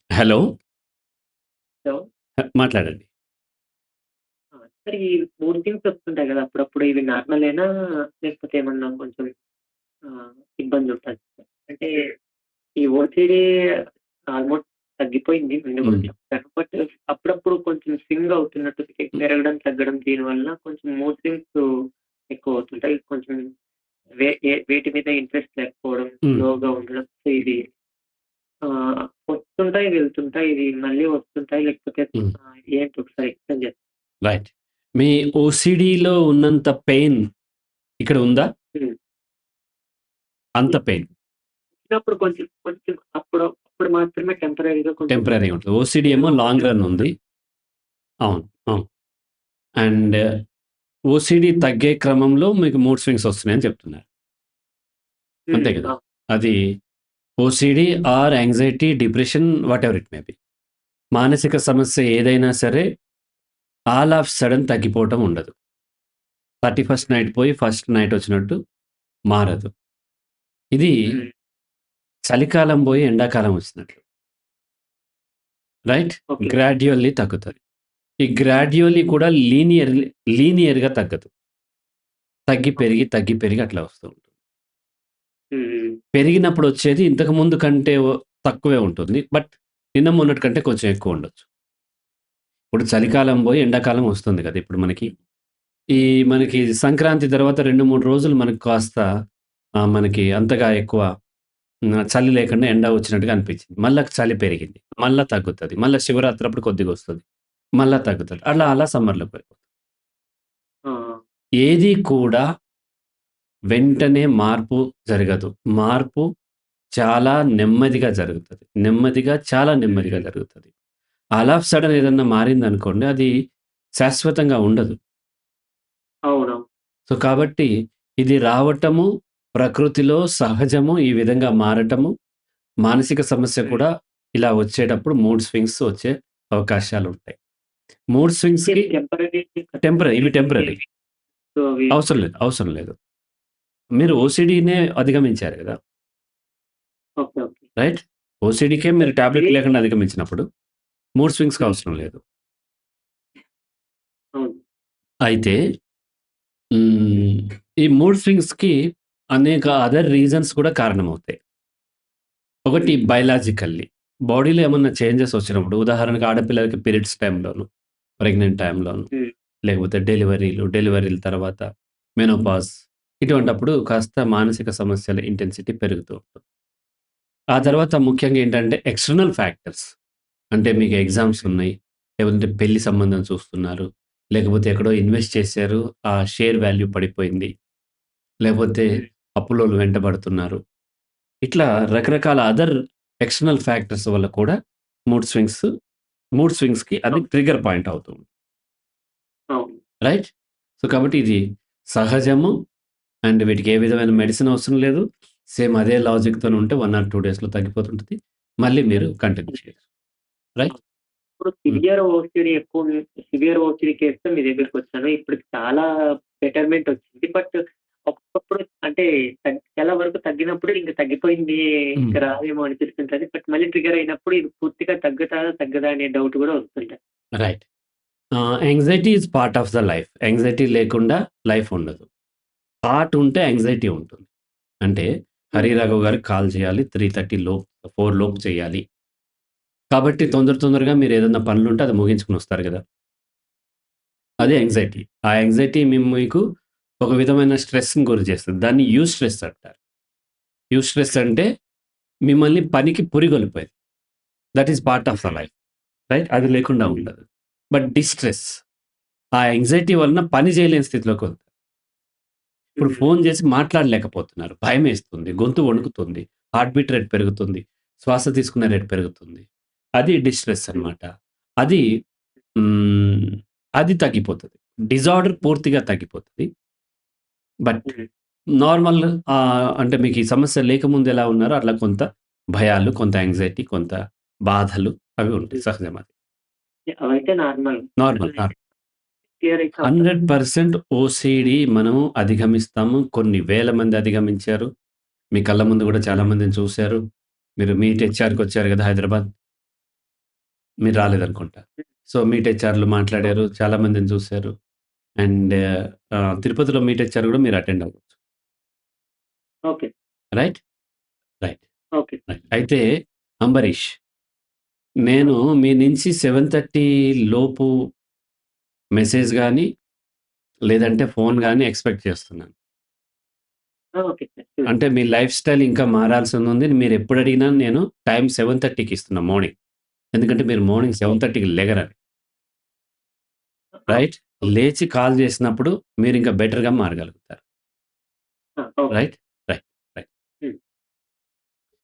Hello. Hello! మాట్లాడండి. Sir ఈ mood things వస్తుంటాయి గదా! అప్పుడప్పుడు ఇవి నార్మలేనా? లేకపోతే ఏమన్నా కొంచెం ఇబ్బందుంటదా? అంటే ఈ ఓసీడీ ఆల్‌మోస్ట్ తగ్గిపోయింది ముందు గూడా హ్మ్. చెప్తాను. బట్ అప్పుడప్పుడు కొంచెం స్వింగ్ అవుతున్నట్టు పెరగడం, తగ్గడం దీని వలన కొంచెం మూడ్ స్వింగ్స్ ఎక్కువవుతుంటాయి. కొంచెం వేటి మీద ఇంట్రెస్ట్ లేకపోవడం, హ్మ్. లోగా ఉండడం. సో, ఇది వస్తుంటాయి, వెళ్తుంటాయి. ఇది మళ్ళీ వస్తుంటాయి లేకపోతే హ్మ్. ఏంటి ఒకసారి ఎక్స్‌ప్లెయిన్ చేస్తారా? రైట్. మీ ఓసీడీలో ఉన్నంత పెయిన్ ఇక్కడ ఉందా? హ్మ్. అంత పెయిన్. చిన్నప్పుడు కొంచెం, కొంచెం అప్పుడు మాత్రమే టెంపరరీగా కొంచెం టెంపరరీ ఉంటది. ఓసీడీ ఏదో ఏమో లాంగ్ ఒకటి రన్ ఉంది. అవును. అవును. అండ్ ఓసీడీ హ్మ్. తగ్గే క్రమంలో మీకు మూడ్ స్వింగ్స్ వస్తున్నాయని చెప్తున్నారు. అంతే హ్మ్. కదా! అది OCD or anxiety, depression whatever it may be. మానసిక సమస్య ఏదైనా సరే ఆల్ ఆఫ్ సడెన్ తగ్గిపోవటం ఉండదు. 31st నైట్ పోయి ఫస్ట్ నైట్ వచ్చినట్టు మారదు. ఇది హ్మ్. చలికాలం పోయి ఎండాకాలం వచ్చినట్లు. రైట్? ఓకే. గ్రాడ్యుయల్లీ తగ్గుతది. ఈ గ్రాడ్యుయల్లీ కూడా లీనియర్‌గా తగ్గదు. తగ్గి, ఓకే. పెరిగి, తగ్గి, పెరిగి అట్లా వస్తూ ఉంటుంది. హ్మ్. హ్మ్. పెరిగినప్పుడొచ్చేది ఇంతకు ముందు కంటే తక్కువే ఉంటుంది. బట్ నిన్న మొన్నటి కంటే కొంచెం ఎక్కువ ఉండొచ్చు. ఇప్పుడు చలికాలం పోయి ఎండాకాలం వస్తుంది కదా! ఇప్పుడు మనకి. ఈ మనకి సంక్రాంతి తర్వాత 2, 3 రోజులు మనకు కాస్త మనకి అంతగా ఎక్కువ చలి లేకుండా ఎండ వచ్చినట్టుగా అనిపించింది. మళ్ళా చలి పెరిగింది. మళ్ళా తగ్గుతది. మళ్ళా శివరాత్రి అప్పుడు కొద్దిగొస్తది. మళ్ళా తగ్గుతది. అలా అలా సమ్మర్‌లోకి వెళ్ళిపోతుంది. ఆ! ఆ! ఏది కూడా వెంటనే మార్పు జరగదు. మార్పు చాలా నెమ్మదిగా జరుగుతది. నెమ్మదిగా చాలా నెమ్మదిగా హ్మ్. జరుగుతది. ఆల్ ఆఫ్ సడెన్ ఏదన్నా మారిందనుకోండి అది శాశ్వతంగా ఉండదు. అవునవును. సో, కాబట్టి ఇది రావటము ప్రకృతిలో సహజము. ఈ విధంగా మారటము మానసిక సమస్య హ్మ్. కూడా ఇలా వచ్చేటప్పుడు మూడ్ స్వింగ్స్ వచ్చే అవకాశాలుంటాయి. మూడ్ అంటే స్వింగ్స్‌కి ఇవి టెంపరరీ టెంపరరీ. ఇవి దీనికి టెంపరరీ. సో, అవి అవసరం లేదు. అవసరం లేదు. మీరు ఓకే. ఓసీడీనే అధిగమించారు గదా! ఓకే. ఓకే. రైట్? ఓసీడీకే మీరు టాబ్లెట్ ఇది లేకుండా అధిగమించినప్పుడు మూడ్ స్వింగ్స్‌కి హ్మ్. అవసరం లేదు. అవును. అయితే హ్మ్. ఈ మూడ్ స్వింగ్స్‌కి అనేక అదర్ రీజన్స్ కూడా కారణమవుతాయి. ఒకటి హ్మ్. బయలాజికల్లీ. బాడీలో ఏమన్నా చేంజెస్ వచ్చినప్పుడు ఉదాహరణకు ఆడపిల్లలకి పీరియడ్స్ టైమ్‌లోను, ప్రెగ్నెంట్ టైమ్‌లోను, హ్మ్. లేకపోతే డెలివరీల తర్వాత మెనోపాజ్ ఇటువంటప్పుడు కాస్త మానసిక సమస్యల ఇంటెన్సిటీ పెరుగుతూ ఉంటుంది. ఆ హ్మ్. తర్వాత ముఖ్యంగా ఏంటంటే ఎక్స్‌టర్నల్ ఫ్యాక్టర్స్. అంటే మీకు ఎగ్జామ్స్ హ్మ్. ఉన్నాయి. లేకపోతే పెళ్లి సంబంధం చూస్తున్నారు. లేకపోతే ఎక్కడో ఇన్వెస్ట్ చేశారు. ఆ షేర్ వాల్యూ పడిపోయింది. లేపోతే హ్మ్. అప్పులోళ్ళు వెంటబడుతున్నారు. ఇట్లా రకరకాల అదర్ ఎక్స్‌టర్నల్ ఫ్యాక్టర్స్ వల్ల కూడా మూడ్ స్వింగ్స్ మూడ్ స్వింగ్స్‌కి అది ఓకే. ట్రిగ్గర్ పాయింట్ అవుతుంది. అవును. రైట్? సో, కాబట్టి ఇది సహజము. అండ్ వీటికి ఏ విధమైన మెడిసిన్ అవసరం లేదు. సేమ్ అదే లాజిక్‌తోని హ్మ్. ఉంటే 1 ఆర్ 2 డేస్‌లో తగ్గిపోతుంటది. మళ్ళీ మీరు కంటిన్యూ చేయొచ్చు. రైట్? ఇప్పుడు హ్మ్. సివియర్ ఓసీడీ కేస్‌తో మీ దగ్గరికొచ్చాను. ఇప్పుడు చాలా బెటర్‌మెంట్ వచ్చింది. బట్ ఒక్కొక్కప్పుడు అంటే చాలా వరకు తగ్గినప్పుడు ఇంక తగ్గిపోయింది. ఇంక హ్మ్. రాదేమో అనిపిస్తుంటది. బట్ మళ్ళీ ట్రిగ్గర్ అయినప్పుడు ఇది పూర్తిగా తగ్గుతదా? తగ్గదా? అనే డౌట్ గూడా వస్తుంటది. Right. Anxiety is part of the life. Anxiety లేకుండా లైఫ్ ఉండదు. థాట్ ఉంటే యాంక్సైటీ ఉంటుంది. అంటే హ్మ్. 'హరి రాఘవ్' గారికి కాల్ చేయాలి. 3:30 లోపు 4 లోపు చేయాలి. కాబట్టి హ్మ్. తొందరగా మీరేదన్నా పనులుంటే అది ముగించుకొనొస్తారు గదా! అదే హ్మ్. యాంక్సైటీ. ఆ యాంక్సైటీ మీకు ఒక విధమైన స్ట్రెస్‌ని గురి చేస్తది. దాన్ని యూస్ట్రెస్ అంటారు. యూస్ట్రెస్ అంటే మిమ్మల్ని పనికి పురిగొల్పేది. That is part of the hmm. Life. Right? అది లేకుండా హ్మ్. ఉండదు. బట్ డిస్ట్రెస్ ఆ యాంక్సైటీ వలన పని చేయలేని స్థితిలోకి వెళ్తారు. ఇప్పుడు హ్మ్. ఫోను చేసి మాట్లాడలేకపోతున్నారు. భయమేస్తుంది. గొంతు వణుకుతుంది. హార్ట్ బీట్ రేట్ పెరుగుతుంది. శ్వాస తీసుకునే రేట్ పెరుగుతుంది. అది డిస్ట్రెస్ హ్మ్. అన్నమాట. అది హ్మ్. అది తగ్గిపోతది. డిజార్డర్ పూర్తిగా తగ్గిపోతది. బట్ హ్మ్. నార్మల్ అంటే మీకు ఈ సమస్య లేకముందు ఎలా ఉన్నారో అట్లా కొంత భయాలు, కొంత యాంక్సైటీ, కొంత బాధలు అవి ఉంటాయి. హ్మ్. సహజం అది. అవైతే నార్మల్. నార్మల్. 100% 100% ఓసీడీ మనము అధిగమిస్తాము. కొన్ని వేల మంది అధిగమించారు. మీ కళ్ళ ముందు గూడా చాలా హ్మ్. మందిని చూసారు. మీరు మీట్ హ్మ్. హెచ్ఆర్‌కొచ్చారు గదా! హైదరాబాద్. మీరు రాలేదనుకుంటా. హ్మ్. సో, మీట్ హెచ్ఆర్‌లు ఓహ్! మాట్లాడారు. చాలా మందిని చూసారు. అండ్ తిరుపతిలో మీట్ హెచ్ఆర్ గూడా మీరు అటెండ్ అవ్వచ్చు. Okay. Right? Right. Okay. Right. అయితే అంబరీష్, ఆ! నేను మీ నుంచి 7:30 లోపు మెసేజ్ గాని, లేదంటే ఫోన్ గాని ఎక్స్‌పెక్ట్ చేస్తున్నాను. ఆ! Okay sir. షూర్. అంటే మీ లైఫ్ స్టైల్ ఇంకా మారాల్సిందుంది. మీరెప్పుడడిగినా నేను టైమ్ 7:30కి ఇస్తున్నా మార్నింగ్. ఎందుకంటే మీరు మార్నింగ్ ఓహ్! 7:30కి లెగరని. ఆ! రైట్? ఓకే. లేచి కాల్ చేసినప్పుడు మీరింకా బెటర్‌గా మారగలుగుతారు. ఆ! ఓకే. రైట్?